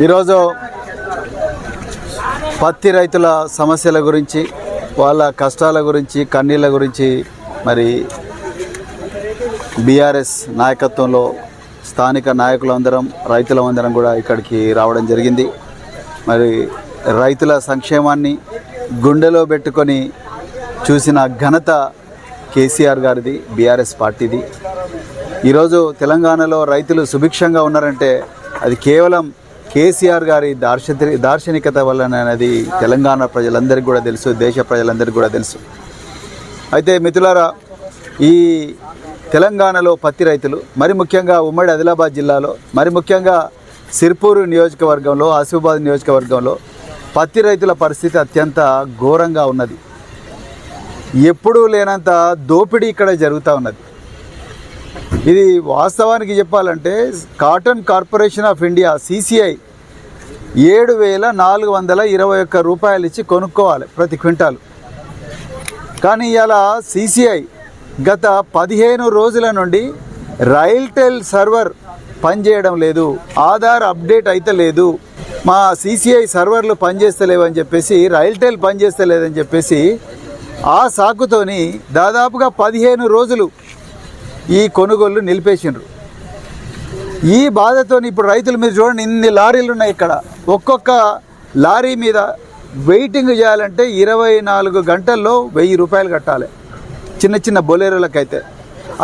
ఈరోజు పత్తి రైతుల సమస్యల గురించి, వాళ్ళ కష్టాల గురించి, కన్నీళ్ళ గురించి మరి బీఆర్ఎస్ నాయకత్వంలో స్థానిక నాయకులందరం, రైతులందరం కూడా ఇక్కడికి రావడం జరిగింది. మరి రైతుల సంక్షేమాన్ని గుండెలో పెట్టుకొని చూసిన ఘనత కేసీఆర్ గారిది, బీఆర్ఎస్ పార్టీది. ఈరోజు తెలంగాణలో రైతులు సుభిక్షంగా ఉన్నారంటే అది కేవలం కేసీఆర్ గారి దార్శనికత వలన అనేది తెలంగాణ ప్రజలందరికీ కూడా తెలుసు, దేశ ప్రజలందరికీ కూడా తెలుసు. అయితే మిత్రులారా, ఈ తెలంగాణలో పత్తి రైతులు, మరి ముఖ్యంగా ఉమ్మడి ఆదిలాబాద్ జిల్లాలో, మరి ముఖ్యంగా సిర్పూర్ నియోజకవర్గంలో, ఆసిఫాబాద్ నియోజకవర్గంలో పత్తి రైతుల పరిస్థితి అత్యంత ఘోరంగా ఉన్నది. ఎప్పుడూ లేనంత దోపిడీ ఇక్కడ జరుగుతూ ఉన్నది. ఇది వాస్తవానికి చెప్పాలంటే cotton corporation of India CCI 7,421 రూపాయలు ఇచ్చి కొనుక్కోవాలి ప్రతి క్వింటాలు. కానీ ఇలా CCI గత 15 రోజుల నుండి రైల్టెల్ సర్వర్ పనిచేయడం లేదు, ఆధార్ అప్డేట్ అయితే లేదు, మా CCI సర్వర్లు పనిచేస్తలేవని చెప్పేసి, రైల్టెల్ పనిచేస్తలేదని చెప్పేసి ఆ సాకుతోని దాదాపుగా 15 రోజులు ఈ కొనుగోళ్లు నిలిపేసిండ్రు. ఈ బాధతో ఇప్పుడు రైతులు, మీరు చూడండి, ఇన్ని లారీలు ఉన్నాయి ఇక్కడ. ఒక్కొక్క లారీ మీద వెయిటింగ్ చేయాలంటే 24 గంటల్లో 1000 రూపాయలు కట్టాలి చిన్న చిన్న బొలేరోలకైతే.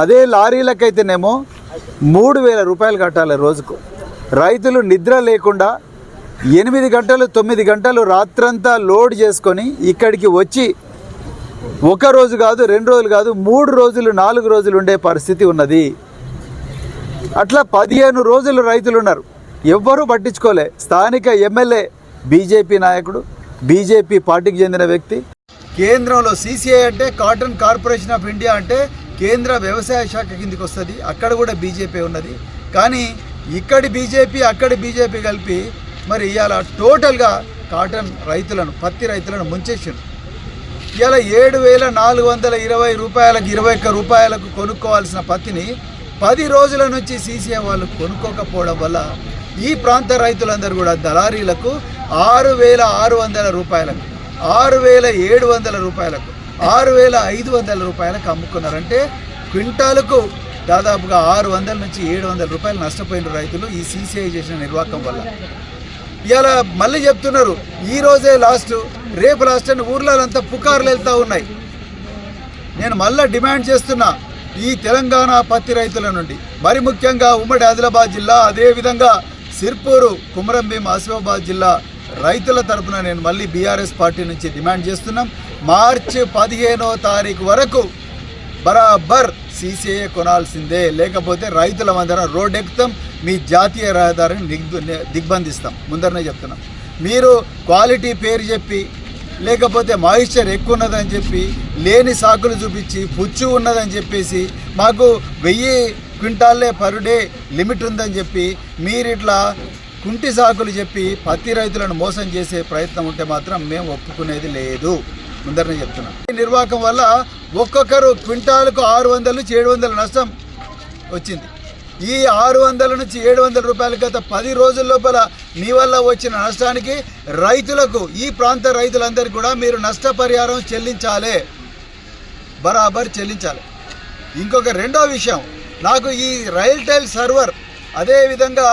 అదే లారీలకైతేనేమో 3000 రూపాయలు కట్టాలి రోజుకు. రైతులు నిద్ర లేకుండా 8 గంటలు 9 గంటలు రాత్రంతా లోడ్ చేసుకొని ఇక్కడికి వచ్చి ఒక రోజు కాదు, 2 రోజులు కాదు, 3 రోజులు 4 రోజులు ఉండే పరిస్థితి ఉన్నది. అట్లా 15 రోజులు రైతులు ఉన్నారు, ఎవ్వరూ పట్టించుకోలే. స్థానిక ఎమ్మెల్యే బీజేపీ నాయకుడు, బీజేపీ పార్టీకి చెందిన వ్యక్తి. కేంద్రంలో CCI అంటే కాటన్ కార్పొరేషన్ ఆఫ్ ఇండియా అంటే కేంద్ర వ్యవసాయ శాఖ కిందికి వస్తుంది, అక్కడ కూడా బీజేపీ ఉన్నది. కానీ ఇక్కడి బీజేపీ అక్కడి బీజేపీ కలిపి మరి ఇవాళ టోటల్గా కాటన్ రైతులను, పత్తి రైతులను ముంచేసిండు. ఇలా 7,420 రూపాయలకు, 21 రూపాయలకు కొనుక్కోవాల్సిన పత్తిని 10 రోజుల నుంచి CCI వాళ్ళు కొనుక్కోకపోవడం వల్ల ఈ ప్రాంత రైతులందరూ కూడా దళారీలకు 6,600 రూపాయలకు, 6,700 రూపాయలకు, 6,500 రూపాయలకు అమ్ముకున్నారంటే క్వింటాలకు దాదాపుగా 600 నుంచి 700 రూపాయలు నష్టపోయిన రైతులు ఈ CCI చేసిన నిర్వాహకం వల్ల. ఇలా మళ్ళీ చెప్తున్నారు, ఈరోజే లాస్ట్, రేపు లాస్ట్ అని ఊర్లంతా పుకార్లు వెళ్తూ ఉన్నాయి. నేను మళ్ళీ డిమాండ్ చేస్తున్నా ఈ తెలంగాణ పత్తి రైతుల నుండి, మరి ముఖ్యంగా ఉమ్మడి ఆదిలాబాద్ జిల్లా, అదేవిధంగా సిర్పూరు, కుమరంభీం, ఆసిఫాబాద్ జిల్లా రైతుల తరఫున నేను మళ్ళీ బీఆర్ఎస్ పార్టీ నుంచి డిమాండ్ చేస్తున్నాం. మార్చి 15వ తారీఖు వరకు బరాబర్ CCI కొనాల్సిందే, లేకపోతే రైతులమందరం రోడ్డు ఎక్కుతాం, మీ జాతీయ రహదారిని దిగ్బంధిస్తాం. ముందరనే చెప్తున్నాం. మీరు క్వాలిటీ పేరు చెప్పి, లేకపోతే మాయిశ్చర్ ఎక్కువ ఉన్నదని చెప్పి, లేని సాకులు చూపించి, పుచ్చు ఉన్నదని చెప్పేసి, మాకు 1000 క్వింటాల్లే పర్ డే లిమిట్ ఉందని చెప్పి, మీరు ఇట్లా కుంటి సాకులు చెప్పి పత్తి రైతులను మోసం చేసే ప్రయత్నం ఉంటే మాత్రం మేము ఒప్పుకునేది లేదు. ముందరనే చెప్తున్నాం. ఈ నిర్వాహకం వల్ల ఒక్కొక్కరు క్వింటాలకు 600 నుంచి 700 నష్టం వచ్చింది. ఈ 600 నుంచి 700 రూపాయలు గత 10 రోజుల లోపల మీ వల్ల వచ్చిన నష్టానికి రైతులకు, ఈ ప్రాంత రైతులందరికీ కూడా మీరు నష్టపరిహారం చెల్లించాలి, బరాబర్ చెల్లించాలి. ఇంకొక రెండో విషయం, నాకు ఈ రైల్టెల్ సర్వర్, అదేవిధంగా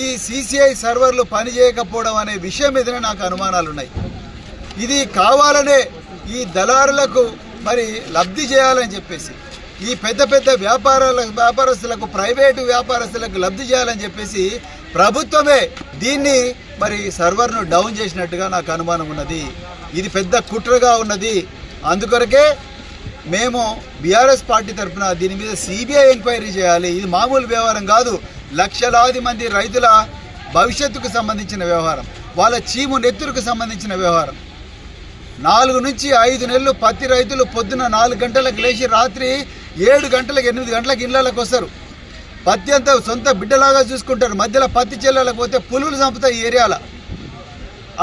ఈ CCI సర్వర్లు పనిచేయకపోవడం అనే విషయం మీదనే నాకు అనుమానాలు ఉన్నాయి. ఇది కావాలనే ఈ దళారులకు మరి లబ్ధి చేయాలని చెప్పేసి, ఈ పెద్ద పెద్ద వ్యాపారస్తులకు, ప్రైవేటు వ్యాపారస్తులకు లబ్ధి చేయాలని చెప్పేసి ప్రభుత్వమే దీన్ని మరి సర్వర్ను డౌన్ చేసినట్టుగా నాకు అనుమానం ఉన్నది. ఇది పెద్ద కుట్రగా ఉన్నది. అందుకొరకే మేము బీఆర్ఎస్ పార్టీ తరఫున దీని మీద CBI ఎంక్వైరీ చేయాలి. ఇది మామూలు వ్యవహారం కాదు. లక్షలాది మంది రైతుల భవిష్యత్తుకు సంబంధించిన వ్యవహారం, వాళ్ళ చీము నెత్తురుకు సంబంధించిన వ్యవహారం. 4 నుంచి 5 నెలలు పత్తి రైతులు పొద్దున 4 గంటలకు లేచి రాత్రి 7 గంటలకు 8 గంటలకు ఇళ్ళకి వస్తారు. పత్తి అంతా సొంత బిడ్డలాగా చూసుకుంటారు. మధ్యలో పత్తి చెల్లెలకు పోతే పులులు చంపుతాయి. ఈ ఏరియాలో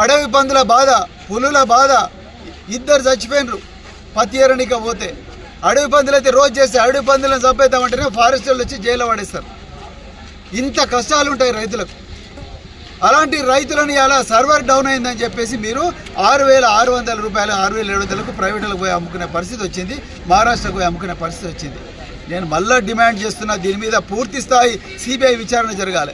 అడవి పందుల బాధ, పులుల బాధ. 2 చచ్చిపోయినరు పత్తి ఏరనిక పోతే. అడవి పందులు అయితే రోజు చేస్తే అడవి పందులను చంపేద్దామంటేనే ఫారెస్ట్ వాళ్ళు వచ్చి జైల్లో పడేస్తారు. ఇంత కష్టాలు ఉంటాయి రైతులకు. అలాంటి రైతులను ఇలా సర్వర్ డౌన్ అయిందని చెప్పేసి మీరు 6,600 రూపాయలు 6,700కు ప్రైవేటులకు పోయి అమ్ముకునే పరిస్థితి వచ్చింది, మహారాష్ట్రకు పోయి అమ్ముకునే పరిస్థితి వచ్చింది. నేను మళ్ళీ డిమాండ్ చేస్తున్నా, దీని మీద పూర్తి స్థాయి సిబిఐ విచారణ జరగాలి.